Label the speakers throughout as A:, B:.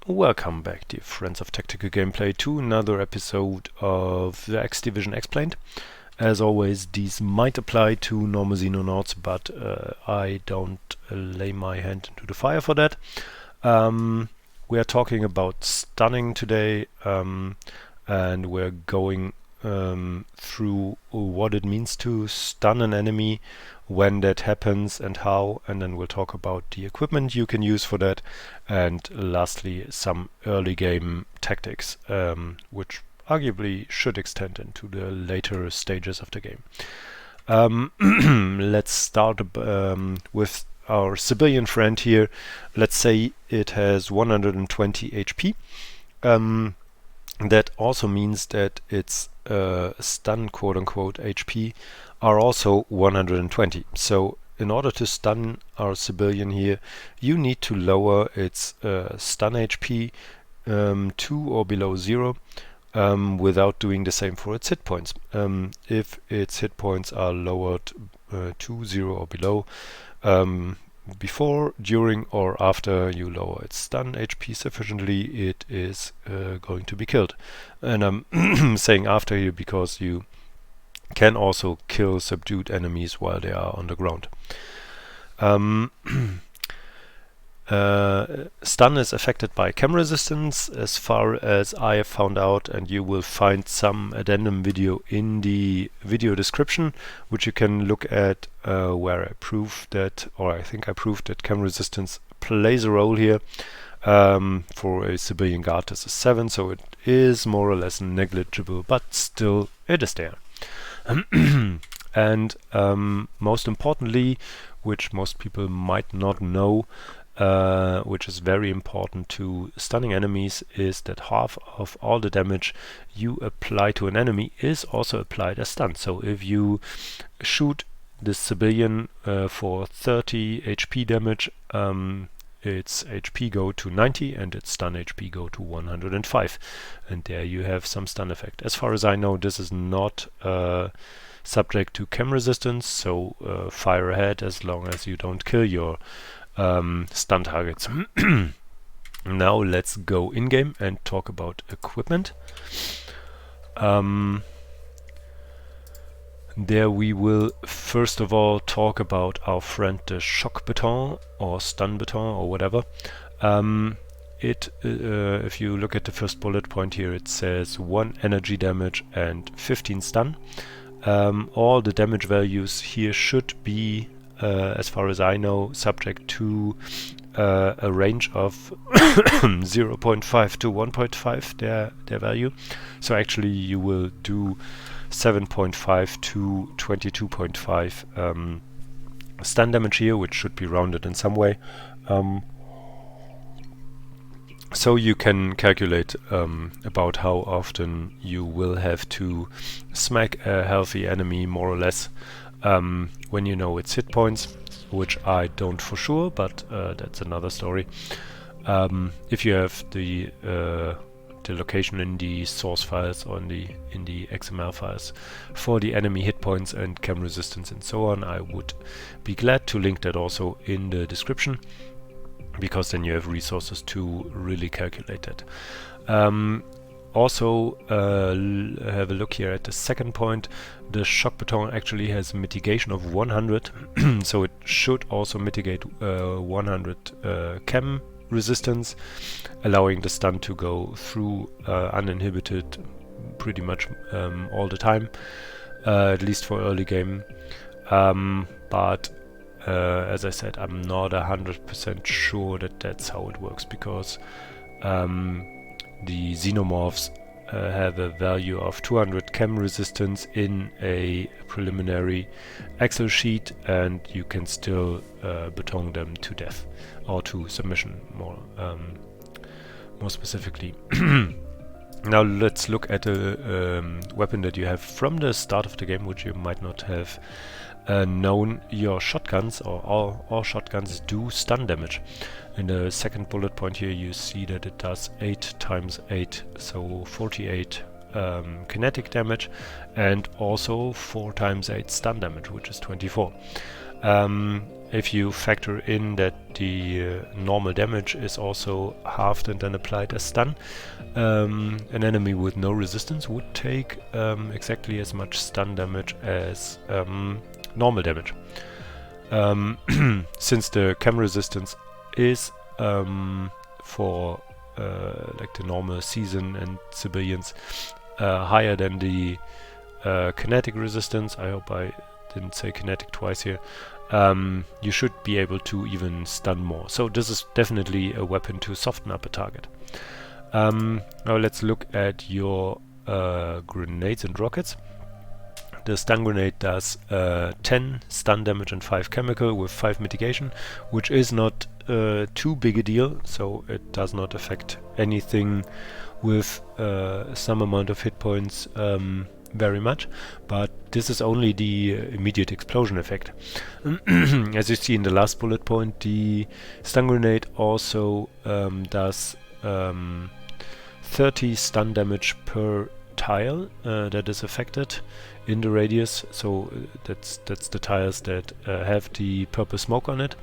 A: Welcome back, dear friends of Tactical Gameplay, to another episode of the X Division Explained. As always, these might apply to normal Xenonauts, but I don't lay my hand into the fire for that. We are talking about stunning today, and we're going through what it means to stun an enemy, when that happens and how, and then we'll talk about the equipment you can use for that, and lastly some early game tactics, which arguably should extend into the later stages of the game. Let's start with our civilian friend here. Let's say it has 120 HP. That also means that its stun quote-unquote HP are also 120. So in order to stun our civilian here, you need to lower its stun HP to or below 0, without doing the same for its hit points. If its hit points are lowered to 0 or below, before, during, or after you lower its stun HP sufficiently, it is going to be killed. And I'm saying after here because you can also kill subdued enemies while they are on the ground. Stun is affected by chem resistance, as far as I have found out, and you will find some addendum video in the video description, which you can look at, where I prove that, or I think I proved that chem resistance plays a role here. For a civilian guard, this is 7, so it is more or less negligible, but still it is there. And most importantly, which most people might not know, which is very important to stunning enemies, is that half of all the damage you apply to an enemy is also applied as stun. So if you shoot this civilian for 30 HP damage, its HP go to 90 and its stun HP go to 105, and there you have some stun effect. As far as I know, this is not subject to chem resistance, so fire ahead as long as you don't kill your stun targets. Now let's go in-game and talk about equipment. There we will first of all talk about our friend the shock baton or stun baton or whatever. If you look at the first bullet point here, it says 1 energy damage and 15 stun. All the damage values here should be, as far as I know, subject to a range of 0.5 to 1.5 their value. So actually you will do 7.5 to 22.5 stun damage here, which should be rounded in some way. So you can calculate about how often you will have to smack a healthy enemy, more or less, when you know its hit points, which I don't for sure, but that's another story. If you have the location in the source files or in the XML files for the enemy hit points and chem resistance and so on, I would be glad to link that also in the description, because then you have resources to really calculate that. Also, have a look here at the second point. The shock baton actually has a mitigation of 100, so it should also mitigate 100 chem resistance, allowing the stun to go through uninhibited pretty much all the time, at least for early game. But as I said, I'm not 100% sure that that's how it works, because the xenomorphs have a value of 200 chem resistance in a preliminary Excel sheet, and you can still baton them to death or to submission, more specifically. Now let's look at a weapon that you have from the start of the game, which you might not have known. Your shotguns, or all shotguns, do stun damage. In the second bullet point here you see that it does 8 times 8, so 48 kinetic damage, and also 4 times 8 stun damage, which is 24. If you factor in that the normal damage is also halved and then applied as stun. An enemy with no resistance would take exactly as much stun damage as normal damage. Since the chem resistance is for like the normal season and civilians higher than the kinetic resistance, I hope I didn't say kinetic twice here, you should be able to even stun more. So this is definitely a weapon to soften up a target. Now let's look at your grenades and rockets. The stun grenade does 10 stun damage and 5 chemical with 5 mitigation, which is not too big a deal, so it does not affect anything with some amount of hit points very much, but this is only the immediate explosion effect. As you see in the last bullet point, the stun grenade also does 30 stun damage per tile that is affected in the radius, so that's the tiles that have the purple smoke on it,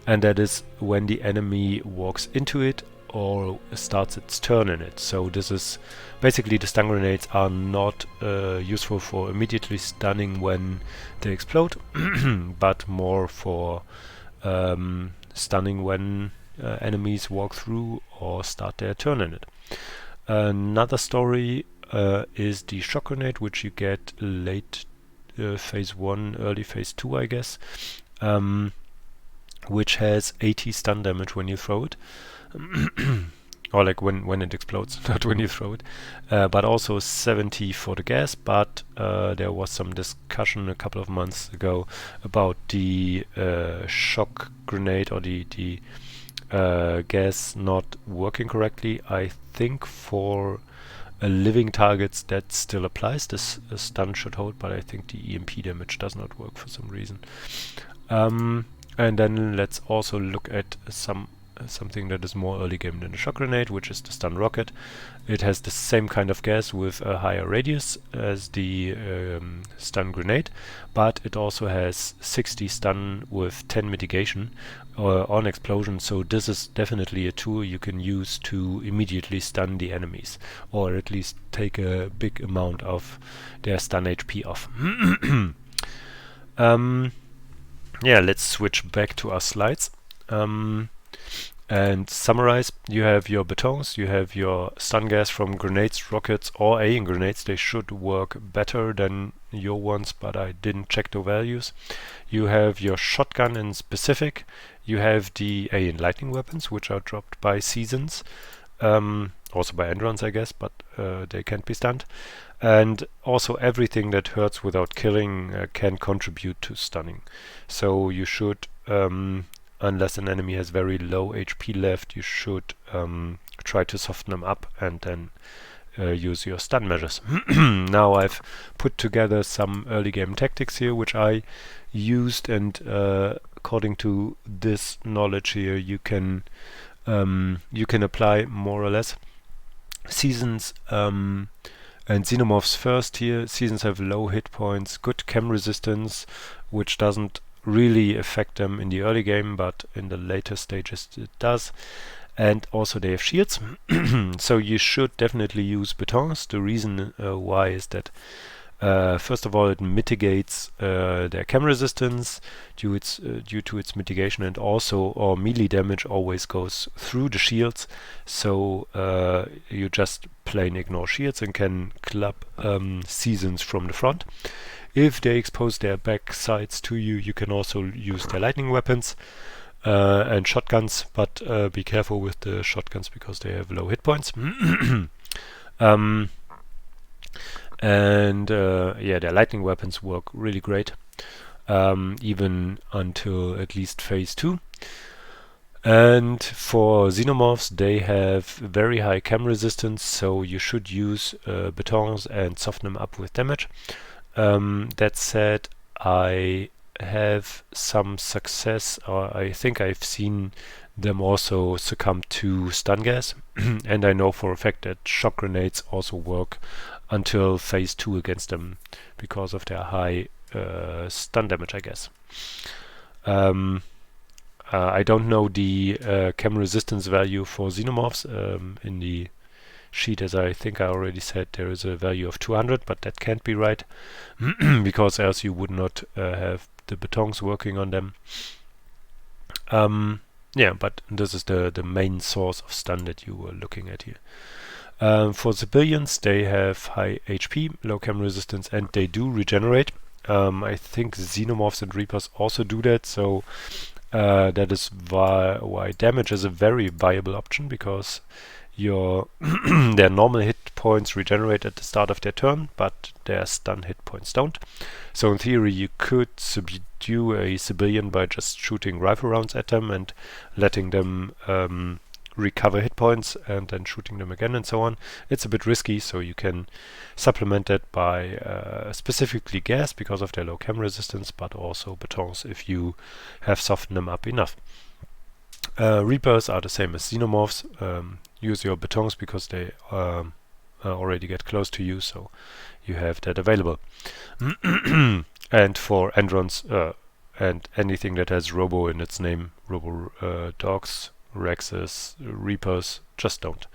A: and that is when the enemy walks into it or starts its turn in it. So this is basically, the stun grenades are not useful for immediately stunning when they explode, but more for stunning when enemies walk through or start their turn in it. Another story is the shock grenade, which you get late phase 1, early phase 2, I guess, which has 80 stun damage when you throw it. Or like when it explodes, not when you throw it. But also 70 for the gas, but there was some discussion a couple of months ago about the shock grenade or the gas not working correctly. I think for living targets that still applies. This stun should hold, but I think the EMP damage does not work for some reason. And then let's also look at something that is more early game than the shock grenade, which is the stun rocket. It has the same kind of gas with a higher radius as the stun grenade, but it also has 60 stun with 10 mitigation on explosion, so this is definitely a tool you can use to immediately stun the enemies, or at least take a big amount of their stun HP off. Yeah, let's switch back to our slides. And summarize. You have your batons, you have your stun gas from grenades, rockets, or AIM grenades. They should work better than your ones, but I didn't check the values. You have your shotgun in specific. You have the AIM lightning weapons, which are dropped by seasons, also by endruns, I guess, but they can't be stunned. And also everything that hurts without killing can contribute to stunning. So you should unless an enemy has very low HP left, you should try to soften them up and then use your stun measures. Now I've put together some early game tactics here, which I used, and according to this knowledge here, you can apply more or less. Seasons and Xenomorphs first here. Seasons have low hit points, good chem resistance, which doesn't really affect them in the early game, but in the later stages it does. And also they have shields. So you should definitely use batons. The reason why is that first of all, it mitigates their chem resistance due to its mitigation, and also our melee damage always goes through the shields, so you just plain ignore shields and can club seasons from the front. If they expose their back sides to you, you can also use their lightning weapons and shotguns, but be careful with the shotguns because they have low hit points. Yeah, their lightning weapons work really great, even until at least phase 2. And for Xenomorphs, they have very high chem resistance, so you should use batons and soften them up with damage. That said, I have some success, or I think I've seen them also succumb to stun gas, and I know for a fact that shock grenades also work until phase 2 against them because of their high stun damage, I guess. I don't know the chem resistance value for xenomorphs. In the sheet, as I think I already said, there is a value of 200, but that can't be right because else you would not have the batons working on them. Yeah, but this is the main source of stun that you were looking at here. For civilians, they have high HP, low chem resistance, and they do regenerate. I think xenomorphs and reapers also do that, so that is why damage is a very viable option, because your their normal hit points regenerate at the start of their turn, but their stun hit points don't. So in theory you could subdue a civilian by just shooting rifle rounds at them and letting them recover hit points and then shooting them again and so on. It's a bit risky, so you can supplement that by specifically gas because of their low chem resistance, but also batons if you have softened them up enough. Reapers are the same as xenomorphs. Use your batons because they already get close to you, so you have that available. And for androns and anything that has robo in its name, robo dogs, rexes, reapers, just don't.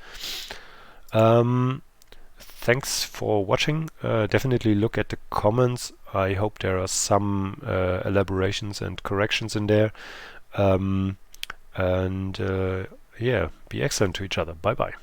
A: Thanks for watching. Definitely look at the comments. I hope there are some elaborations and corrections in there. Yeah, be excellent to each other. Bye bye.